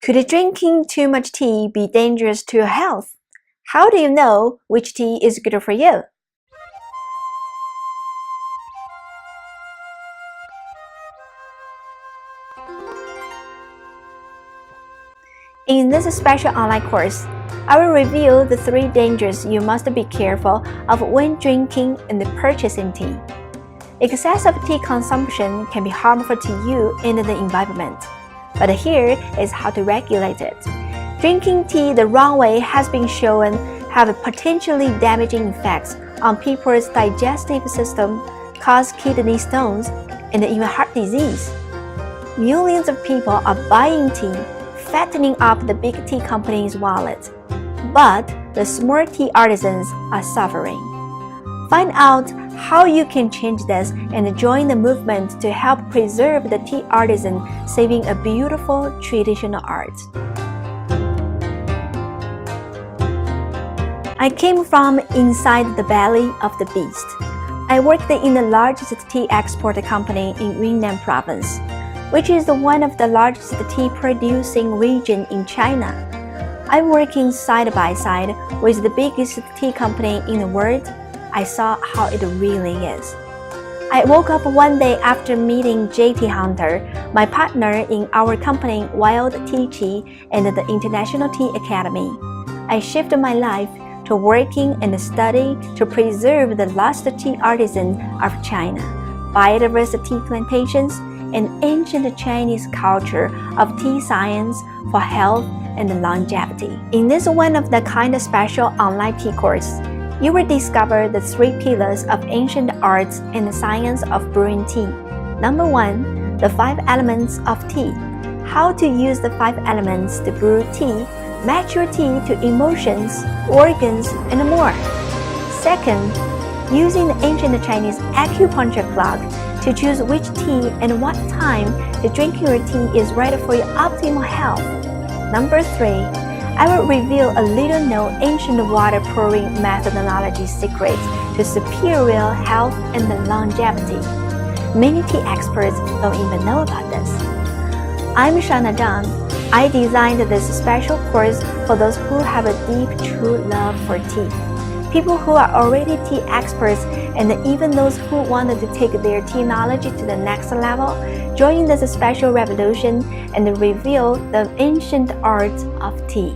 Could drinking too much tea be dangerous to your health? How do you know which tea is good for you? In this special online course, I will reveal the 3 dangers you must be careful of when drinking and purchasing tea. Excessive tea consumption can be harmful to you and the environment, but here is how to regulate it. Drinking tea the wrong way has been shown have potentially damaging effects on people's digestive system, cause kidney stones, and even heart disease. Millions of people are buying tea, fattening up the big tea companies' wallet, but the small tea artisans are suffering. Find out how you can change this and join the movement to help preserve the tea artisan, saving a beautiful traditional art. I came from inside the belly of the beast. I worked in the largest tea export company in Yunnan province, which is one of the largest tea-producing region in China. I'm working side by side with the biggest tea company in the world. I saw how it really is. I woke up one day after meeting JT Hunter, my partner in our company Wild Tea Chi and the International Tea Academy. I shifted my life to working and studying to preserve the lost tea artisan of China, biodiverse tea plantations, and ancient Chinese culture of tea science for health and longevity. In this one of the kind of special online tea course, you will discover the 3 pillars of ancient arts and the science of brewing tea. Number 1, the 5 elements of tea. How to use the 5 elements to brew tea, match your tea to emotions, organs, and more. Second, using the ancient Chinese acupuncture clock to choose which tea and what time to drink your tea is right for your optimal health. Number 3, I will reveal a little-known ancient water pouring methodology secrets to superior health and longevity. Many tea experts don't even know about this. I'm Shana Zhang. I designed this special course for those who have a deep, true love for tea. People who are already tea experts and even those who wanted to take their tea knowledge to the next level, join this special revolution and reveal the ancient art of tea.